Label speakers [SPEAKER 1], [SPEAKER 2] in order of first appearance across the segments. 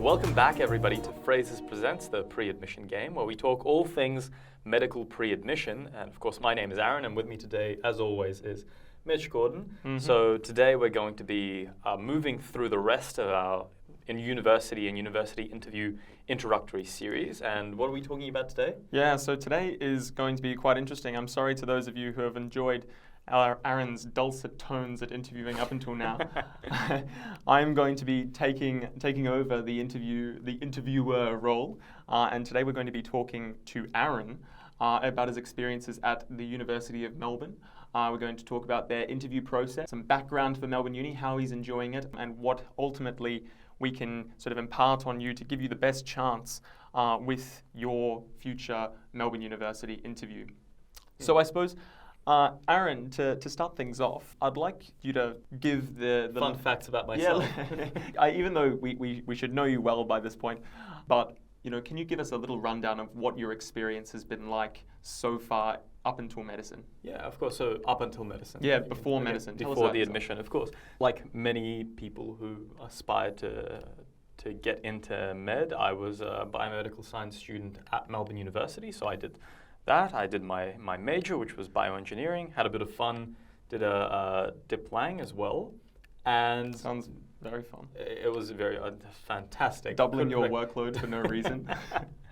[SPEAKER 1] Welcome back, everybody, to Phrases Presents, the pre-admission game, where we talk all things medical pre-admission. And of course, my name is Aaron, and with me today, as always, is Mitch Gordon. So today we're going to be moving through the rest of our university interview introductory series. And what are we talking about today?
[SPEAKER 2] Yeah, so today is going to be quite interesting. I'm sorry to those of you who have enjoyed Aaron's dulcet tones at interviewing up until now. I'm going to be taking over the interviewer role, and today we're going to be talking to Aaron about his experiences at the University of Melbourne. We're going to talk about their interview process, some background for Melbourne Uni, how he's enjoying it, and what ultimately we can sort of impart on you to give you the best chance with your future Melbourne University interview. So I suppose, Aaron, to start things off, I'd like you to give the
[SPEAKER 1] Fun facts about myself.
[SPEAKER 2] Yeah, even though we should know you well by this point, but can you give us a little rundown of what your experience has been like so far up until medicine?
[SPEAKER 1] Yeah, of course. So up until medicine.
[SPEAKER 2] Yeah, before medicine.
[SPEAKER 1] Before the admission, of course. Like many people who aspire to get into med, I was a biomedical science student at Melbourne University, so I did that. I did my major, which was bioengineering, had a bit of fun, did a Diplang as well. And
[SPEAKER 2] sounds very fun.
[SPEAKER 1] It was very fantastic.
[SPEAKER 2] Doubling your workload for no reason.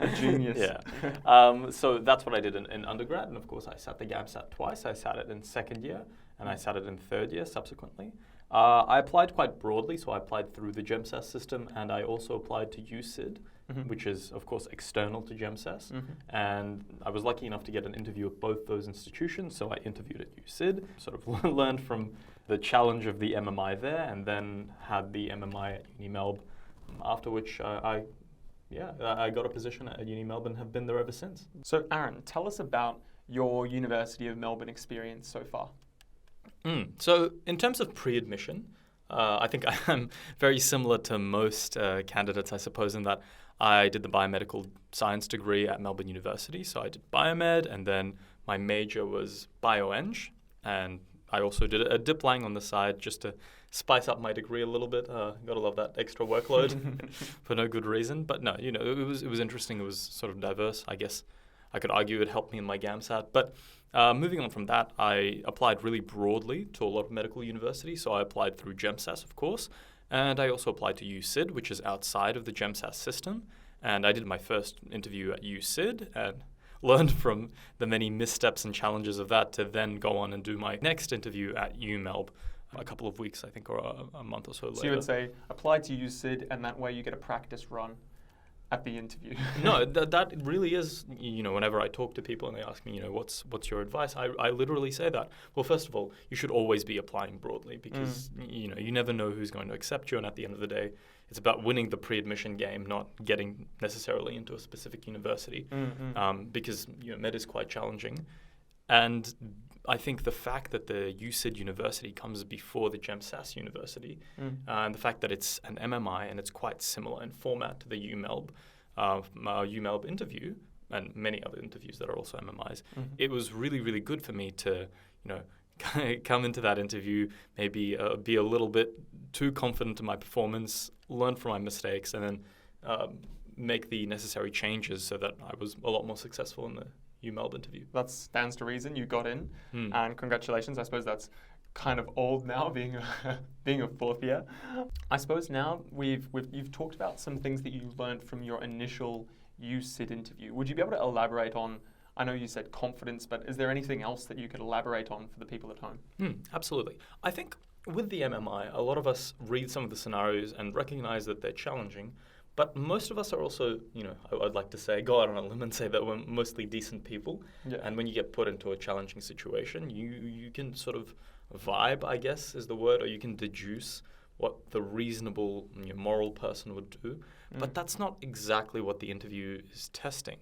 [SPEAKER 2] A genius.
[SPEAKER 1] Yeah. So that's what I did in undergrad. And of course, I sat the GAMSAT twice. I sat it in second year and I sat it in third year subsequently. I applied quite broadly. So I applied through the GEMSAS system and I also applied to UCID, which is, of course, external to GEMSAS. And I was lucky enough to get an interview at both those institutions. So I interviewed at UCID, sort of learned from the challenge of the MMI there, and then had the MMI at UniMelb, after which I got a position at UniMelb and have been there ever since.
[SPEAKER 2] So Aaron, tell us about your University of Melbourne experience so far.
[SPEAKER 1] So in terms of pre-admission, I think I'm very similar to most candidates, I suppose, in that I did the biomedical science degree at Melbourne University. So I did biomed, and then my major was bioeng, and I also did a Diplang on the side just to spice up my degree a little bit. Gotta love that extra workload for no good reason. But no, it was interesting. It was sort of diverse. I guess I could argue it helped me in my GAMSAT. But moving on from that, I applied really broadly to a lot of medical universities. So I applied through GEMSAS, of course, and I also applied to UCID, which is outside of the GEMSAS system. And I did my first interview at UCID and learned from the many missteps and challenges of that to then go on and do my next interview at UMelb a couple of weeks, I think, or a month or so later.
[SPEAKER 2] So you would say apply to UCID, and that way you get a practice run at the interview.
[SPEAKER 1] No, that really is, whenever I talk to people and they ask me, what's your advice, I literally say that. Well, first of all, you should always be applying broadly because, you never know who's going to accept you. And at the end of the day, it's about winning the pre-admission game, not getting necessarily into a specific university because med is quite challenging. And I think the fact that the UCID university comes before the GEMSAS university and the fact that it's an MMI and it's quite similar in format to the UMelb interview and many other interviews that are also MMIs, it was really, really good for me to, come into that interview, maybe be a little bit too confident in my performance, learn from my mistakes, and then make the necessary changes so that I was a lot more successful in the UMelb interview.
[SPEAKER 2] That stands to reason. You got in, and congratulations. I suppose that's kind of old now, being a fourth year. I suppose now you've talked about some things that you learned from your initial UCID interview. Would you be able to elaborate on? I know you said confidence, but is there anything else that you could elaborate on for the people at home?
[SPEAKER 1] Absolutely. I think with the MMI, a lot of us read some of the scenarios and recognize that they're challenging, but most of us are also, I'd like to say, go out on a limb and say that we're mostly decent people. Yeah. And when you get put into a challenging situation, you can sort of vibe, I guess is the word, or you can deduce what the reasonable moral person would do. But that's not exactly what the interview is testing.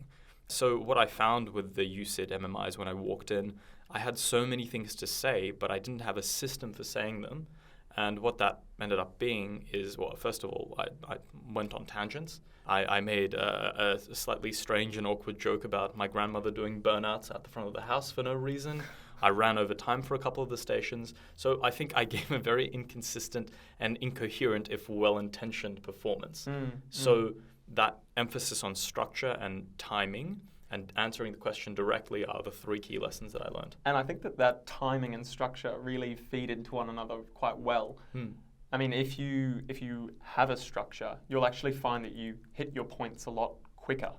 [SPEAKER 1] So what I found with the UCID MMIs when I walked in, I had so many things to say, but I didn't have a system for saying them. And what that ended up being is, well, first of all, I went on tangents. I made a slightly strange and awkward joke about my grandmother doing burnouts at the front of the house for no reason. I ran over time for a couple of the stations. So I think I gave a very inconsistent and incoherent, if well-intentioned, performance. So that emphasis on structure and timing and answering the question directly are the three key lessons that I learned.
[SPEAKER 2] And I think that timing and structure really feed into one another quite well. I mean, if you have a structure, you'll actually find that you hit your points a lot quicker.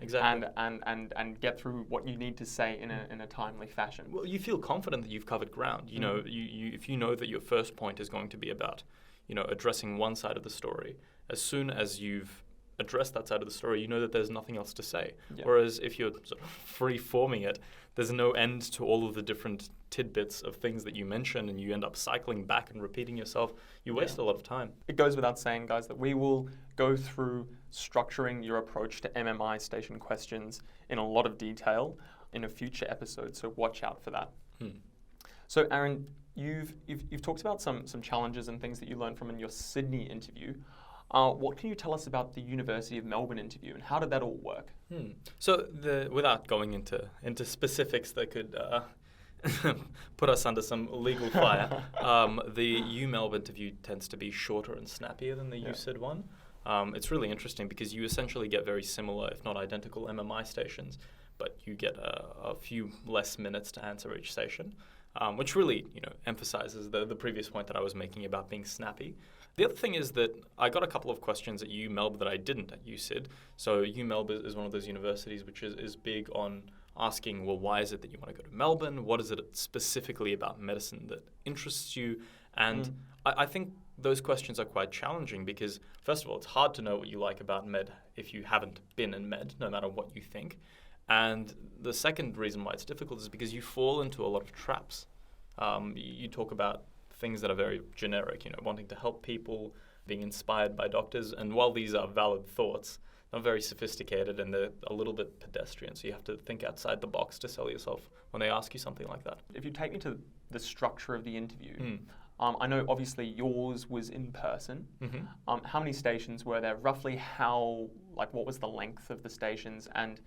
[SPEAKER 1] Exactly.
[SPEAKER 2] And get through what you need to say in a timely fashion.
[SPEAKER 1] Well, you feel confident that you've covered ground. You know, if you know that your first point is going to be about, addressing one side of the story, as soon as you've addressed that side of the story, you know that there's nothing else to say. Yeah. Whereas if you're sort of free-forming it, there's no end to all of the different tidbits of things that you mention, and you end up cycling back and repeating yourself. You waste a lot of time.
[SPEAKER 2] It goes without saying, guys, that we will go through structuring your approach to MMI station questions in a lot of detail in a future episode, so watch out for that. So Aaron, you've talked about some challenges and things that you learned from in your Sydney interview. What can you tell us about the University of Melbourne interview, and how did that all work?
[SPEAKER 1] So, without going into specifics that could put us under some legal fire, the UMelb interview tends to be shorter and snappier than the USyd one. It's really interesting because you essentially get very similar, if not identical, MMI stations, but you get a few less minutes to answer each station, which really emphasizes the previous point that I was making about being snappy. The other thing is that I got a couple of questions at UMelb that I didn't at USyd. So UMelb is one of those universities which is big on asking, well, why is it that you want to go to Melbourne? What is it specifically about medicine that interests you? And I think those questions are quite challenging because, first of all, it's hard to know what you like about med if you haven't been in med, no matter what you think. And the second reason why it's difficult is because you fall into a lot of traps. You talk about things that are very generic, wanting to help people, being inspired by doctors. And while these are valid thoughts, they're very sophisticated and they're a little bit pedestrian. So you have to think outside the box to sell yourself when they ask you something like that.
[SPEAKER 2] If you take me to the structure of the interview, I know obviously yours was in person. How many stations were there? Roughly what was the length of the stations, and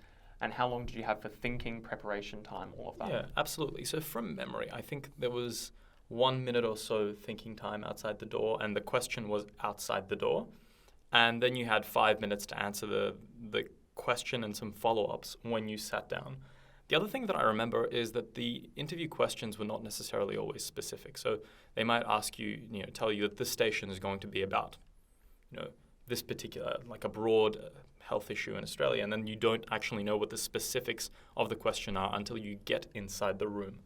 [SPEAKER 2] how long did you have for thinking, preparation time, all of that?
[SPEAKER 1] Yeah, absolutely. So from memory, I think there was 1 minute or so thinking time outside the door, and the question was outside the door. And then you had 5 minutes to answer the question and some follow-ups when you sat down. The other thing that I remember is that the interview questions were not necessarily always specific. So they might ask you, tell you that this station is going to be about, this particular, like a broad health issue in Australia, and then you don't actually know what the specifics of the question are until you get inside the room.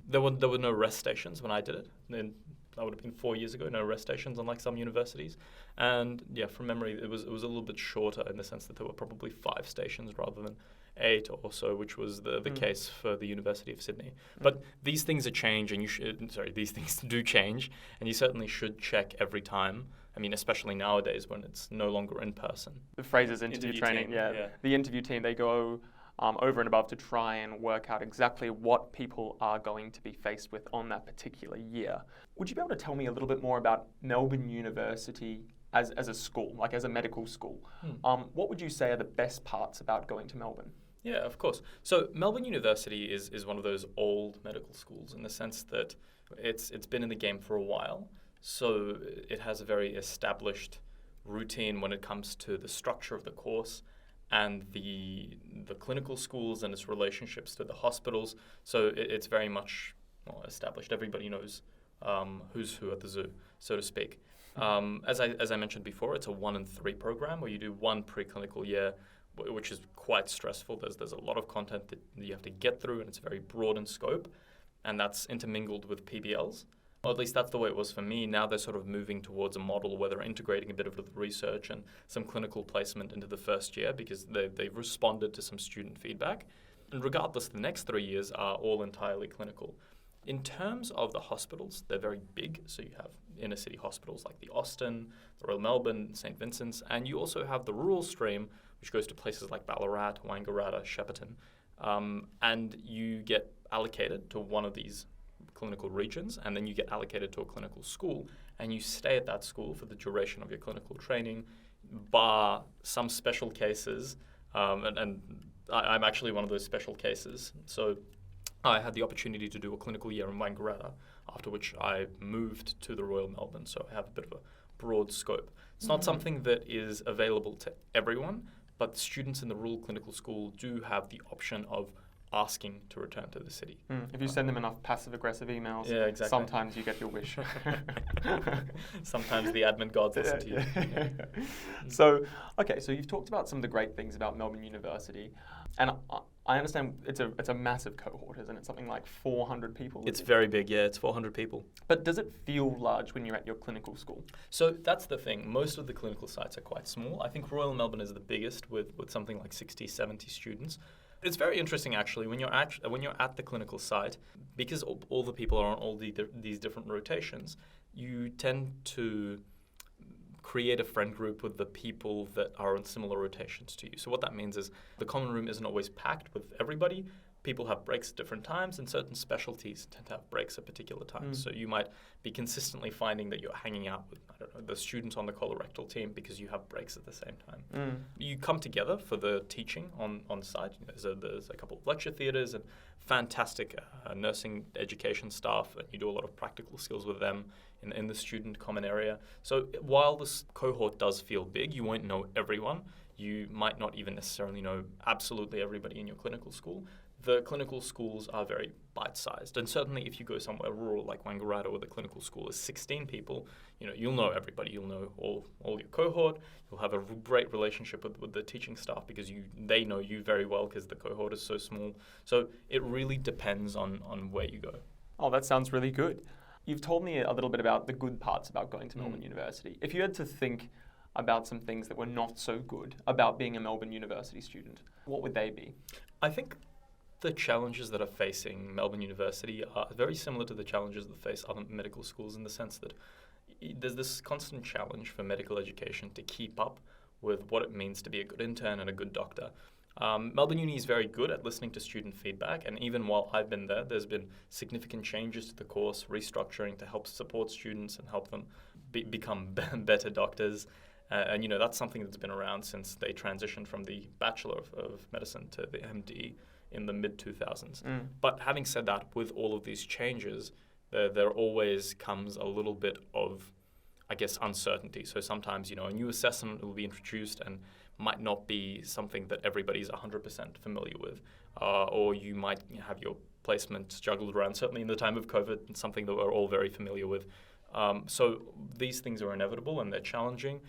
[SPEAKER 1] There were no rest stations when I did it. Then that would have been 4 years ago. No rest stations, unlike some universities. And from memory, it was a little bit shorter in the sense that there were probably 5 stations rather than 8 or so, which was the case for the University of Sydney. But these things these things do change, and you certainly should check every time. I mean, especially nowadays when it's no longer in person.
[SPEAKER 2] The phrase is interview training.
[SPEAKER 1] Team,
[SPEAKER 2] The interview team, they go over and above to try and work out exactly what people are going to be faced with on that particular year. Would you be able to tell me a little bit more about Melbourne University as a school, like as a medical school? What would you say are the best parts about going to Melbourne?
[SPEAKER 1] Yeah, of course. So Melbourne University is one of those old medical schools in the sense that it's been in the game for a while. So it has a very established routine when it comes to the structure of the course and the clinical schools and its relationships to the hospitals. So it's very much established. Everybody knows who's who at the zoo, so to speak. As I mentioned before, it's a 1 and 3 program where you do 1 preclinical year, which is quite stressful. There's a lot of content that you have to get through, and it's very broad in scope, and that's intermingled with PBLs. Or at least that's the way it was for me. Now they're sort of moving towards a model where they're integrating a bit of the research and some clinical placement into the first year because they've responded to some student feedback. And regardless, the next 3 years are all entirely clinical. In terms of the hospitals, they're very big. So you have inner city hospitals like the Austin, the Royal Melbourne, St. Vincent's, and you also have the rural stream, which goes to places like Ballarat, Wangaratta, Shepparton. And you get allocated to one of these clinical regions, and then you get allocated to a clinical school, and you stay at that school for the duration of your clinical training, bar some special cases, and I'm actually one of those special cases. So I had the opportunity to do a clinical year in Wangaratta, after which I moved to the Royal Melbourne, so I have a bit of a broad scope. It's not something that is available to everyone, but students in the Rural Clinical School do have the option of asking to return to the city.
[SPEAKER 2] If you send them enough passive-aggressive emails,
[SPEAKER 1] Yeah, exactly.
[SPEAKER 2] sometimes you get your wish.
[SPEAKER 1] Sometimes the admin gods listen to you.
[SPEAKER 2] So you've talked about some of the great things about Melbourne University, and I understand it's a massive cohort, isn't it? Something like 400 people?
[SPEAKER 1] It's very big, yeah. It's 400 people.
[SPEAKER 2] But does it feel large when you're at your clinical school?
[SPEAKER 1] So that's the thing. Most of the clinical sites are quite small. I think Royal Melbourne is the biggest with something like 60, 70 students. It's very interesting, actually, when you're at the clinical site, because all the people are on all these different rotations, you tend to create a friend group with the people that are on similar rotations to you. So what that means is the common room isn't always packed with everybody. People have breaks at different times, and certain specialties tend to have breaks at particular times. So you might be consistently finding that you're hanging out with, I don't know, the students on the colorectal team because you have breaks at the same time. You come together for the teaching on site. There's a couple of lecture theatres and fantastic nursing education staff, and you do a lot of practical skills with them in the student common area. So while this cohort does feel big, you won't know everyone. You might not even necessarily know absolutely everybody in your clinical school. The clinical schools are very bite-sized, and certainly if you go somewhere rural like Wangaratta, where the clinical school is 16 people, you'll know everybody. You'll know all your cohort. You'll have a great relationship with the teaching staff because they know you very well because the cohort is so small. So it really depends on where you go.
[SPEAKER 2] Oh, that sounds really good. You've told me a little bit about the good parts about going to Melbourne University. If you had to think about some things that were not so good about being a Melbourne University student, what would they be?
[SPEAKER 1] I think the challenges that are facing Melbourne University are very similar to the challenges that face other medical schools, in the sense that there's this constant challenge for medical education to keep up with what it means to be a good intern and a good doctor. Melbourne Uni is very good at listening to student feedback, and even while I've been there, there's been significant changes to the course, restructuring to help support students and help them become better doctors. And that's something that's been around since they transitioned from the Bachelor of Medicine to the MD in the mid-2000s. But having said that, with all of these changes, there always comes a little bit of, I guess, uncertainty. So sometimes, a new assessment will be introduced and might not be something that everybody's 100% familiar with. Or you might have your placement juggled around, certainly in the time of COVID, something that we're all very familiar with. So these things are inevitable and they're challenging.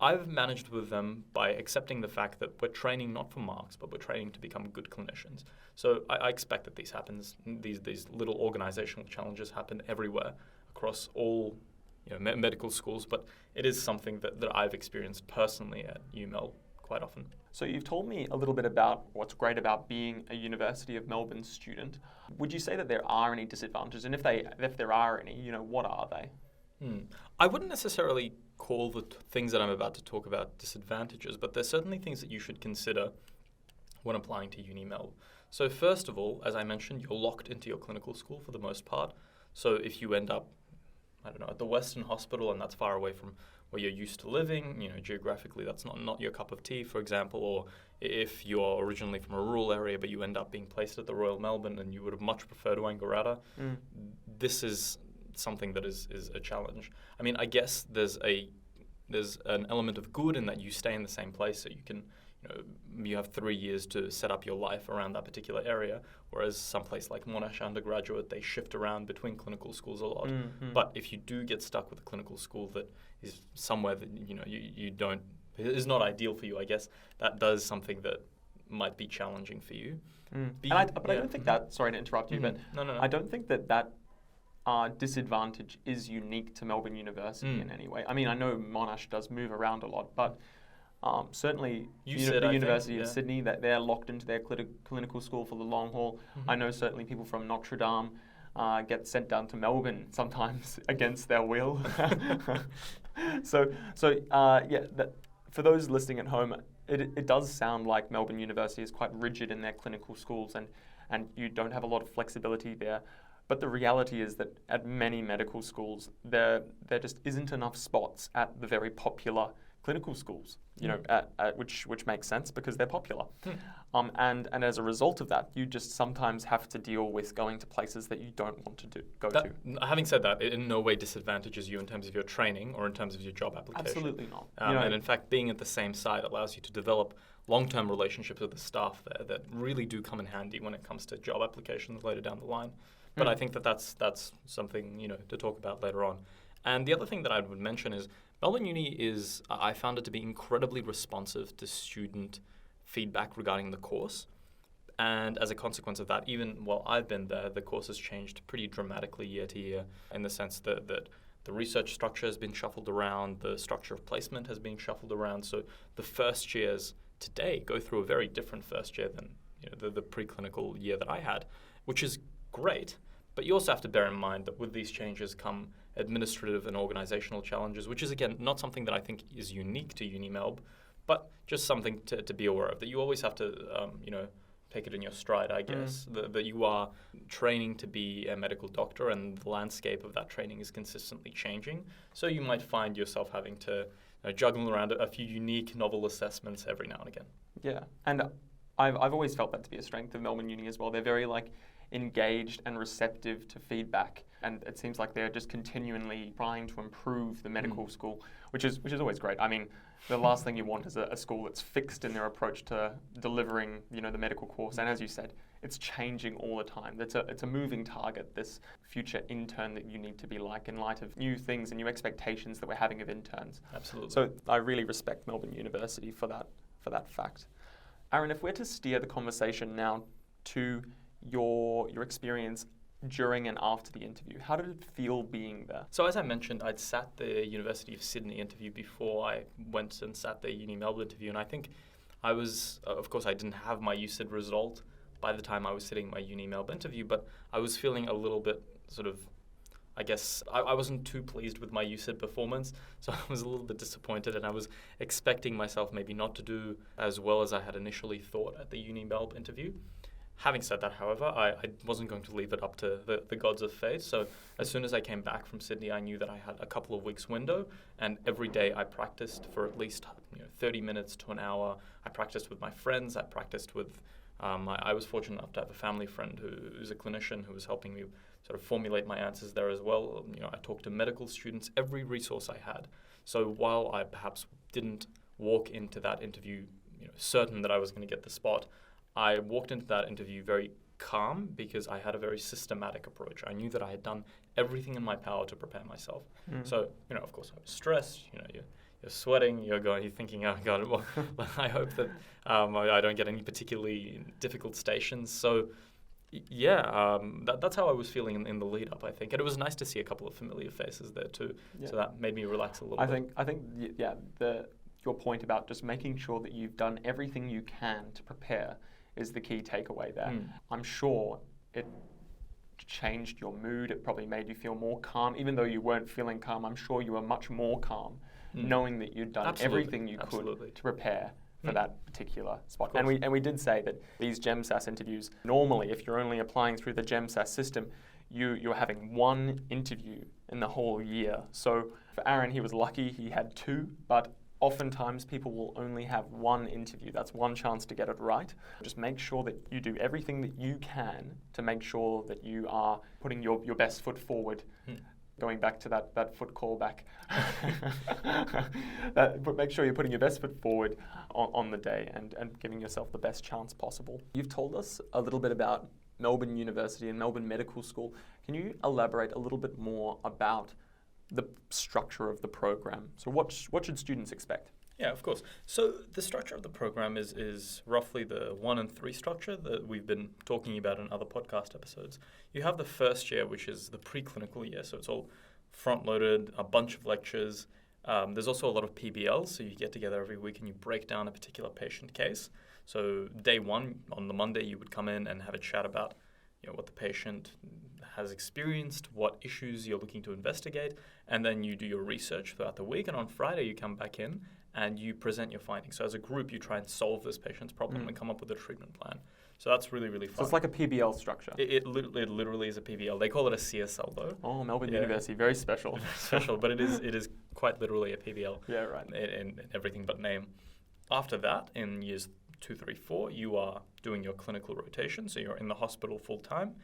[SPEAKER 1] I've managed with them by accepting the fact that we're training not for marks, but we're training to become good clinicians. So I expect that these little organizational challenges happen everywhere across all medical schools, but it is something that I've experienced personally at UMel quite often.
[SPEAKER 2] So you've told me a little bit about what's great about being a University of Melbourne student. Would you say that there are any disadvantages? And if there are any, what are they?
[SPEAKER 1] I wouldn't necessarily call the things that I'm about to talk about disadvantages, but there's certainly things that you should consider when applying to UniMel. So first of all, as I mentioned, you're locked into your clinical school for the most part. So if you end up, at the Western Hospital, and that's far away from where you're used to living, geographically that's not your cup of tea, for example, or if you're originally from a rural area but you end up being placed at the Royal Melbourne and you would have much preferred Wangaratta, this is something that is a challenge. I mean, I guess there's an element of good in that you stay in the same place, so you can, you have 3 years to set up your life around that particular area, whereas someplace like Monash undergraduate, they shift around between clinical schools a lot. But if you do get stuck with a clinical school that is somewhere that, you don't, is not ideal for you, I guess, that does something that might be challenging for you.
[SPEAKER 2] I don't think that, sorry to interrupt you, but
[SPEAKER 1] No.
[SPEAKER 2] I don't think that disadvantage is unique to Melbourne University in any way. I mean, I know Monash does move around a lot, but certainly the University of Sydney, that they're locked into their clinical school for the long haul. I know certainly people from Notre Dame get sent down to Melbourne sometimes against their will. For those listening at home, it does sound like Melbourne University is quite rigid in their clinical schools, and you don't have a lot of flexibility there. But the reality is that at many medical schools, there just isn't enough spots at the very popular clinical schools, which makes sense because they're popular.
[SPEAKER 1] Hmm.
[SPEAKER 2] And as a result of that, you just sometimes have to deal with going to places that you don't want to go to.
[SPEAKER 1] Having said that, it in no way disadvantages you in terms of your training or in terms of your job application.
[SPEAKER 2] Absolutely not.
[SPEAKER 1] And in fact, being at the same site allows you to develop long-term relationships with the staff there that really do come in handy when it comes to job applications later down the line. But I think that's something to talk about later on. And the other thing that I would mention is Melbourne Uni I found it to be incredibly responsive to student feedback regarding the course. And as a consequence of that, even while I've been there, the course has changed pretty dramatically year to year in the sense that the research structure has been shuffled around, the structure of placement has been shuffled around. So the first years today go through a very different first year than the preclinical year that I had, which is great. But you also have to bear in mind that with these changes come administrative and organizational challenges, which is, again, not something that I think is unique to UniMelb, but just something to be aware of, that you always have to, take it in your stride, I guess, that you are training to be a medical doctor and the landscape of that training is consistently changing. So you might find yourself having to juggle around a few unique, novel assessments every now and again.
[SPEAKER 2] Yeah, and I've always felt that to be a strength of Melbourne Uni as well. They're very engaged and receptive to feedback, and it seems like they're just continually trying to improve the medical school, which is always great. I mean, the last thing you want is a school that's fixed in their approach to delivering the medical course, and as you said, it's changing all the time. It's a moving target, this future intern that you need to be like in light of new things and new expectations that we're having of interns.
[SPEAKER 1] Absolutely.
[SPEAKER 2] So I really respect Melbourne University for that fact. Aaron, if we're to steer the conversation now to your experience during and after the interview, how did it feel being there?
[SPEAKER 1] So as I mentioned, I'd sat the University of Sydney interview before I went and sat the Uni Melbourne interview, and I think I was, of course I didn't have my UCID result by the time I was sitting my Uni Melbourne interview, but I was feeling a little bit I wasn't too pleased with my UCID performance, so I was a little bit disappointed, and I was expecting myself maybe not to do as well as I had initially thought at the Uni Melbourne interview. Having said that, however, I wasn't going to leave it up to the gods of fate. So as soon as I came back from Sydney, I knew that I had a couple of weeks window, and every day I practiced for at least 30 minutes to an hour. I practiced with my friends. I practiced with I was fortunate enough to have a family friend who's a clinician who was helping me sort of formulate my answers there as well. I talked to medical students, every resource I had. So while I perhaps didn't walk into that interview certain that I was going to get the spot, I walked into that interview very calm because I had a very systematic approach. I knew that I had done everything in my power to prepare myself. So, of course, I was stressed. You're sweating. You're thinking, oh God, well, I hope that I don't get any particularly difficult stations. So, that's how I was feeling in the lead up, I think. And it was nice to see a couple of familiar faces there too. Yeah. So that made me relax a little bit.
[SPEAKER 2] I think your point about just making sure that you've done everything you can to prepare is the key takeaway there. I'm sure it changed your mood. It probably made you feel more calm. Even though you weren't feeling calm, I'm sure you were much more calm knowing that you'd done everything you could to prepare for that particular spot. And we did say that these GEMSAS interviews, normally if you're only applying through the GEMSAS system, you're having one interview in the whole year. So for Aaron, he was lucky he had two, but oftentimes people will only have one interview. That's one chance to get it right. Just make sure that you do everything that you can to make sure that you are putting your best foot forward. Going back to that foot call back. But make sure you're putting your best foot forward on the day and giving yourself the best chance possible. You've told us a little bit about Melbourne University and Melbourne Medical School. Can you elaborate a little bit more about the structure of the program? So what should students expect?
[SPEAKER 1] Yeah, of course. So the structure of the program is roughly the 1 and 3 structure that we've been talking about in other podcast episodes. You have the first year, which is the preclinical year, so it's all front-loaded, a bunch of lectures. There's also a lot of PBLs, so you get together every week and you break down a particular patient case. So day 1, on the Monday, you would come in and have a chat about what the patient has experienced, what issues you're looking to investigate, and then you do your research throughout the week. And on Friday, you come back in and you present your findings. So as a group, you try and solve this patient's problem and come up with a treatment plan. So that's really, really fun.
[SPEAKER 2] So it's like a PBL structure.
[SPEAKER 1] It literally is a PBL. They call it a CSL though.
[SPEAKER 2] Oh, Melbourne University, very special.
[SPEAKER 1] Special, but it is quite literally a PBL.
[SPEAKER 2] Yeah, right.
[SPEAKER 1] In everything but name. After that, in years 2, 3, 4, you are doing your clinical rotation, so you're in the hospital full time.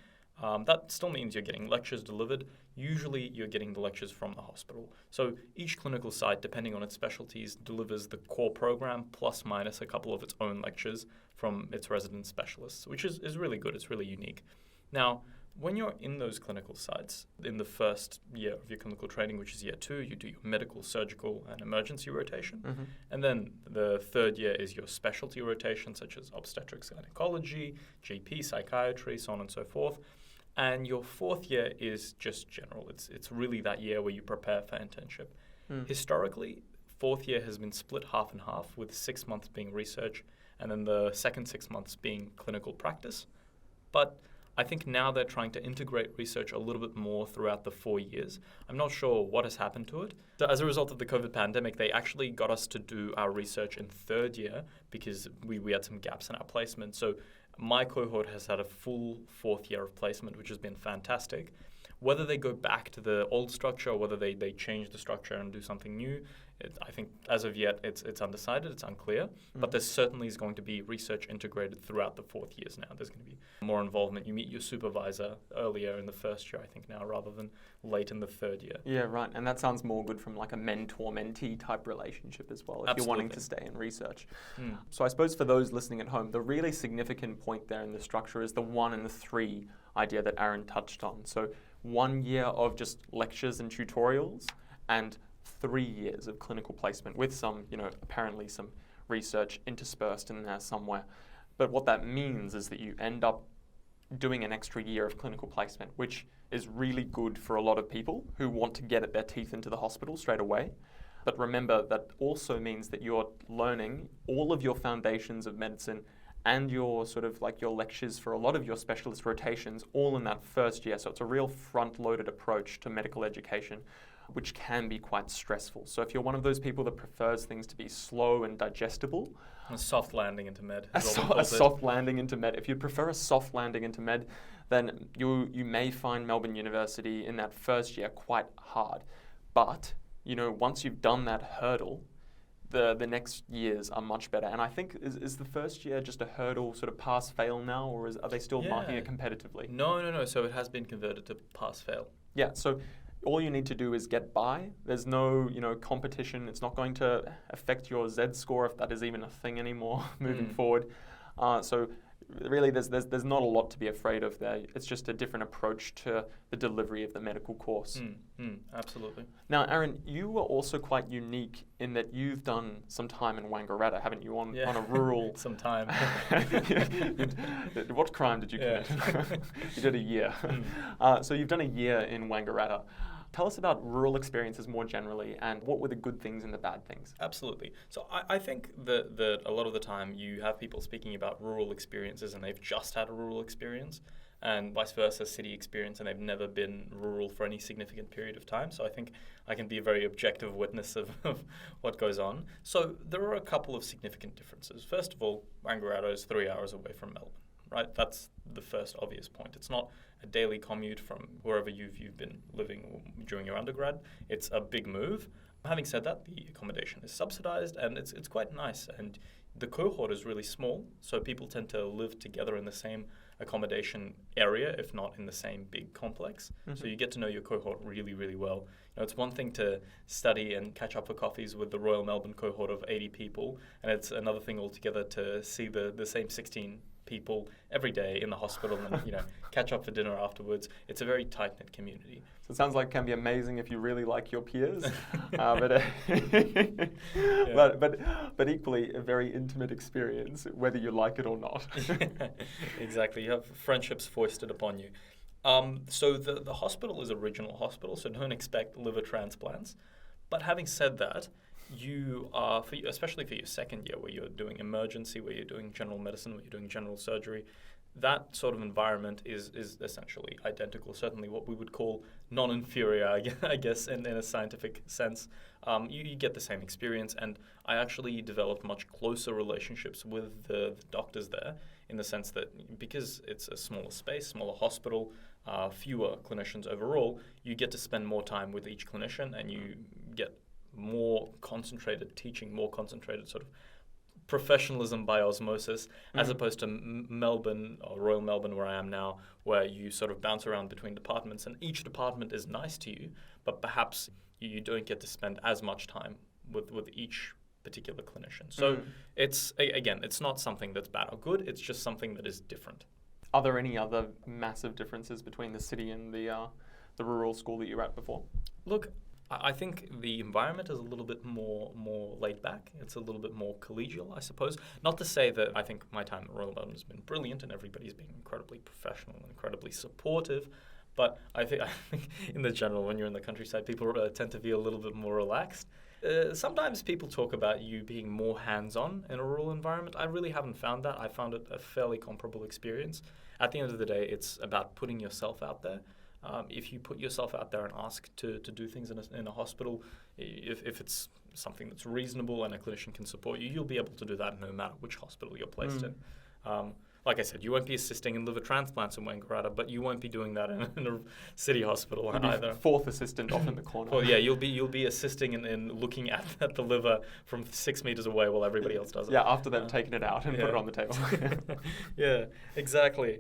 [SPEAKER 1] That still means you're getting lectures delivered. Usually you're getting the lectures from the hospital. So each clinical site, depending on its specialties, delivers the core program plus minus a couple of its own lectures from its resident specialists, which is really good. It's really unique. Now, when you're in those clinical sites, in the first year of your clinical training, which is year 2, you do your medical, surgical, and emergency rotation.
[SPEAKER 2] Mm-hmm.
[SPEAKER 1] And then the third year is your specialty rotation, such as obstetrics, gynecology, GP, psychiatry, so on and so forth. And your fourth year is just general. It's really that year where you prepare for internship. Historically, fourth year has been split half and half, with 6 months being research and then the second 6 months being clinical practice. But I think now they're trying to integrate research a little bit more throughout the 4 years. I'm not sure what has happened to it. So as a result of the COVID pandemic, they actually got us to do our research in third year because we had some gaps in our placement. So my cohort has had a full fourth year of placement, which has been fantastic. Whether they go back to the old structure or whether they change the structure and do something new, I think as of yet it's undecided, it's unclear. But there certainly is going to be research integrated throughout the fourth years now. There's going to be more involvement. You meet your supervisor earlier in the first year, I think now, rather than late in the third year.
[SPEAKER 2] Yeah, right. And that sounds more good from like a mentor-mentee type relationship as well, if
[SPEAKER 1] Absolutely.
[SPEAKER 2] you're wanting to stay in research. So I suppose for those listening at home, the really significant point there in the structure is the 1 and the 3 idea that Aaron touched on. So 1 year of just lectures and tutorials and 3 years of clinical placement with some, apparently some research interspersed in there somewhere. But what that means is that you end up doing an extra year of clinical placement, which is really good for a lot of people who want to get their teeth into the hospital straight away. But remember, that also means that you're learning all of your foundations of medicine and your sort of like your lectures for a lot of your specialist rotations all in that first year. So it's a real front-loaded approach to medical education, which can be quite stressful. So if you're one of those people that prefers things to be slow and digestible,
[SPEAKER 1] A soft landing into med.
[SPEAKER 2] a soft landing into med. If you prefer a soft landing into med, then you may find Melbourne University in that first year quite hard. But, once you've done that hurdle, the next years are much better. And I think, is the first year just a hurdle sort of pass-fail now, or are they still marking it competitively?
[SPEAKER 1] No. So it has been converted to pass-fail.
[SPEAKER 2] Yeah, so all you need to do is get by. There's no, competition. It's not going to affect your Z score, if that is even a thing anymore moving forward. So really, there's not a lot to be afraid of there. It's just a different approach to the delivery of the medical course.
[SPEAKER 1] Absolutely.
[SPEAKER 2] Now, Aaron, you were also quite unique in that you've done some time in Wangaratta, haven't you, on a rural...
[SPEAKER 1] Some time.
[SPEAKER 2] What crime did you commit? You did a year. So you've done a year in Wangaratta. Tell us about rural experiences more generally, and what were the good things and the bad things?
[SPEAKER 1] Absolutely. So I think that a lot of the time you have people speaking about rural experiences and they've just had a rural experience, and vice versa, city experience, and they've never been rural for any significant period of time. So I think I can be a very objective witness of what goes on. So there are a couple of significant differences. First of all, Wangaratta is 3 hours away from Melbourne. Right, that's the first obvious point. It's not a daily commute from wherever you've been living during your undergrad. It's a big move. Having said that, the accommodation is subsidized and it's quite nice. And the cohort is really small, so people tend to live together in the same accommodation area, if not in the same big complex. So you get to know your cohort really, really well. It's one thing to study and catch up for coffees with the Royal Melbourne cohort of 80 people, and it's another thing altogether to see the same 16 people every day in the hospital and catch up for dinner afterwards. It's a very tight-knit community.
[SPEAKER 2] So it sounds like it can be amazing if you really like your peers, but equally a very intimate experience, whether you like it or not.
[SPEAKER 1] Exactly. You have friendships foisted upon you. So the hospital is a regional hospital, so don't expect liver transplants. But having said that, you are, especially for your second year where you're doing emergency, where you're doing general medicine, where you're doing general surgery, that sort of environment is essentially identical, certainly what we would call non-inferior, I guess, in a scientific sense. You get the same experience, and I actually developed much closer relationships with the doctors there, in the sense that because it's a smaller space, smaller hospital, fewer clinicians overall, you get to spend more time with each clinician, and you get more concentrated teaching, more concentrated sort of professionalism by osmosis, as opposed to Melbourne or Royal Melbourne, where I am now, where you sort of bounce around between departments, and each department is nice to you, but perhaps you don't get to spend as much time with each particular clinician. So it's not something that's bad or good, it's just something that is different.
[SPEAKER 2] Are there any other massive differences between the city and the rural school that you were at before?
[SPEAKER 1] Look, I think the environment is a little bit more laid back. It's a little bit more collegial, I suppose. Not to say that I think my time at Royal Melbourne has been brilliant and everybody's been incredibly professional and incredibly supportive, but I think in the general, when you're in the countryside, people tend to be a little bit more relaxed. Sometimes people talk about you being more hands-on in a rural environment. I really haven't found that. I found it a fairly comparable experience. At the end of the day, it's about putting yourself out there. If you put yourself out there and ask to do things in a hospital, if it's something that's reasonable and a clinician can support you, you'll be able to do that no matter which hospital you're placed in. Like I said, you won't be assisting in liver transplants in Wangaratta, but you won't be doing that in a city hospital either.
[SPEAKER 2] Fourth assistant off in the corner.
[SPEAKER 1] Well, yeah, you'll be assisting in looking at the liver from 6 meters away while everybody else does it.
[SPEAKER 2] Yeah, after they've taken it out and put it on the table.
[SPEAKER 1] Yeah, exactly.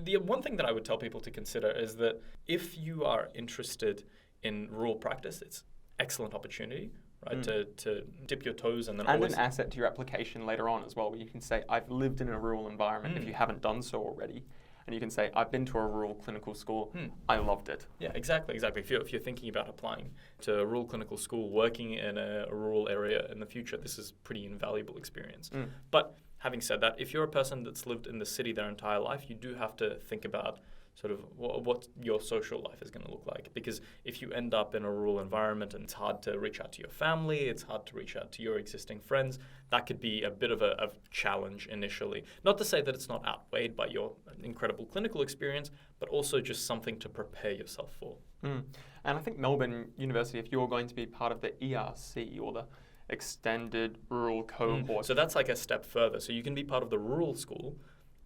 [SPEAKER 1] The one thing that I would tell people to consider is that if you are interested in rural practice, it's an excellent opportunity. Right, to dip your toes and then always...
[SPEAKER 2] an asset to your application later on as well, where you can say, I've lived in a rural environment, if you haven't done so already. And you can say, I've been to a rural clinical school, I loved it.
[SPEAKER 1] Yeah, exactly. If you're thinking about applying to a rural clinical school, working in a rural area in the future, this is pretty invaluable experience. But having said that, if you're a person that's lived in the city their entire life, you do have to think about sort of what your social life is going to look like. Because if you end up in a rural environment and it's hard to reach out to your family, it's hard to reach out to your existing friends, that could be a bit of a challenge initially. Not to say that it's not outweighed by your incredible clinical experience, but also just something to prepare yourself for.
[SPEAKER 2] And I think Melbourne University, if you're going to be part of the ERC or the Extended Rural Cohort.
[SPEAKER 1] So that's like a step further. So you can be part of the rural school,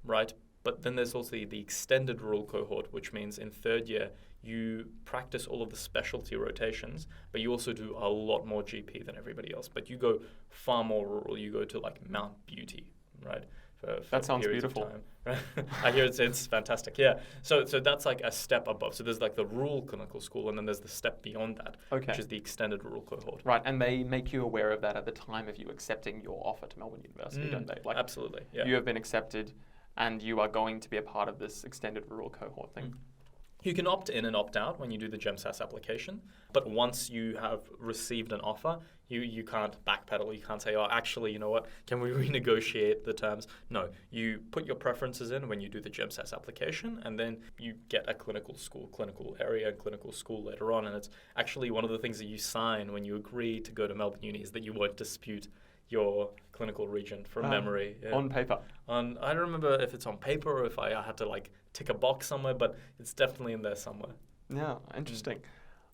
[SPEAKER 1] right? But then there's also the extended rural cohort, which means in third year, you practice all of the specialty rotations, but you also do a lot more GP than everybody else. But you go far more rural. You go to like Mount Beauty, right? For
[SPEAKER 2] that sounds beautiful.
[SPEAKER 1] Time, right? I hear it's fantastic. Yeah. So that's like a step above. So there's like the rural clinical school, and then there's the step beyond that, which is the extended rural cohort.
[SPEAKER 2] Right, and they make you aware of that at the time of you accepting your offer to Melbourne University, don't they? Like,
[SPEAKER 1] absolutely. Yeah.
[SPEAKER 2] You have been accepted, and you are going to be a part of this extended rural cohort thing.
[SPEAKER 1] You can opt in and opt out when you do the GemSAS application, but once you have received an offer, you can't backpedal. You can't say, oh, actually, you know what, can we renegotiate the terms? No, you put your preferences in when you do the GemSAS application, and then you get a clinical area, and clinical school later on, and it's actually one of the things that you sign when you agree to go to Melbourne Uni is that you won't dispute your clinical region from memory. Yeah.
[SPEAKER 2] On paper.
[SPEAKER 1] I don't remember if it's on paper or if I had to like tick a box somewhere, but it's definitely in there somewhere.
[SPEAKER 2] Yeah, interesting.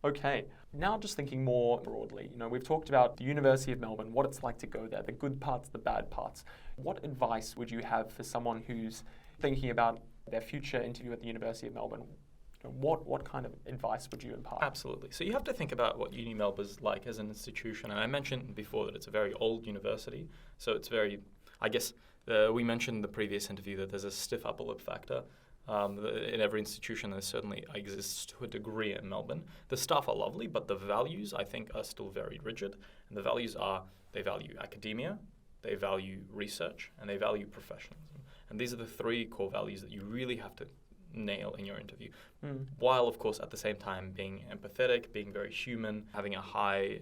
[SPEAKER 2] Okay, now just thinking more broadly, we've talked about the University of Melbourne, what it's like to go there, the good parts, the bad parts. What advice would you have for someone who's thinking about their future interview at the University of Melbourne? What kind of advice would you impart?
[SPEAKER 1] Absolutely. So you have to think about what Uni Melbourne's like as an institution. And I mentioned before that it's a very old university. So it's very, I guess, we mentioned in the previous interview that there's a stiff upper lip factor. In every institution, there certainly exists to a degree in Melbourne. The staff are lovely, but the values, I think, are still very rigid. And the values are, they value academia, they value research, and they value professionalism. And these are the three core values that you really have to nail in your interview, while of course at the same time being empathetic, being very human, having a high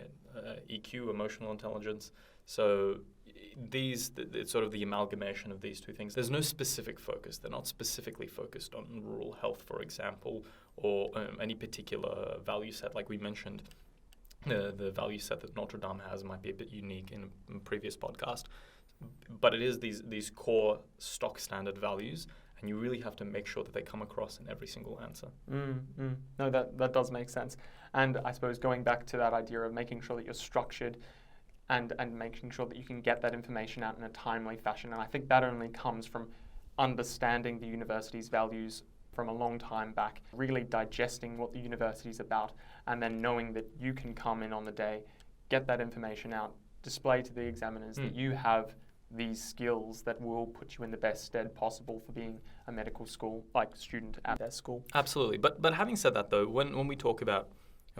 [SPEAKER 1] EQ, emotional intelligence. So it's sort of the amalgamation of these two things. There's no specific focus. They're not specifically focused on rural health, for example, or any particular value set. Like we mentioned, the value set that Notre Dame has might be a bit unique in a previous podcast. But it is these core stock standard values, and you really have to make sure that they come across in every single answer.
[SPEAKER 2] No, that does make sense. And I suppose going back to that idea of making sure that you're structured and making sure that you can get that information out in a timely fashion. And I think that only comes from understanding the university's values from a long time back, really digesting what the university is about, and then knowing that you can come in on the day, get that information out, display to the examiners that you have these skills that will put you in the best stead possible for being a medical school student at their school.
[SPEAKER 1] Absolutely. But having said that, though, when we talk about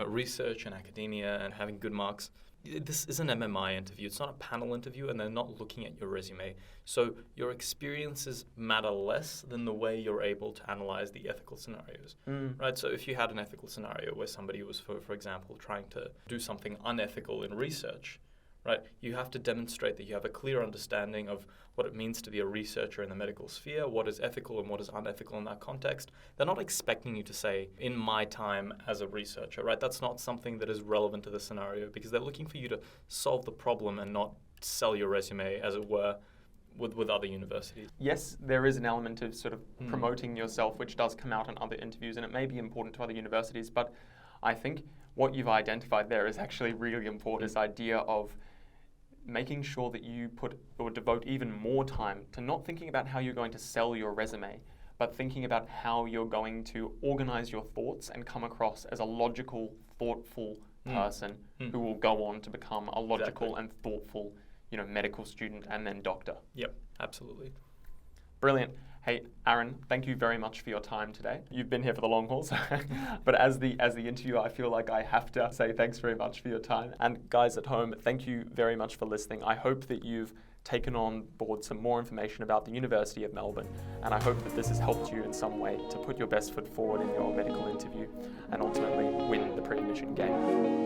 [SPEAKER 1] research and academia and having good marks, this is an MMI interview. It's not a panel interview, and they're not looking at your resume. So your experiences matter less than the way you're able to analyze the ethical scenarios, right? So if you had an ethical scenario where somebody was, for example, trying to do something unethical in research, right? You have to demonstrate that you have a clear understanding of what it means to be a researcher in the medical sphere, what is ethical and what is unethical in that context. They're not expecting you to say, in my time as a researcher, right? That's not something that is relevant to the scenario, because they're looking for you to solve the problem and not sell your resume, as it were, with other universities.
[SPEAKER 2] Yes, there is an element of sort of promoting yourself, which does come out in other interviews, and it may be important to other universities, but I think what you've identified there is actually really important, this idea of making sure that you put or devote even more time to not thinking about how you're going to sell your resume, but thinking about how you're going to organize your thoughts and come across as a logical, thoughtful person who will go on to become a logical and thoughtful, medical student and then doctor.
[SPEAKER 1] Yep, absolutely.
[SPEAKER 2] Brilliant. Hey, Aaron, thank you very much for your time today. You've been here for the long haul, but as the interviewer, I feel like I have to say thanks very much for your time. And guys at home, thank you very much for listening. I hope that you've taken on board some more information about the University of Melbourne, and I hope that this has helped you in some way to put your best foot forward in your medical interview and ultimately win the pre-admission game.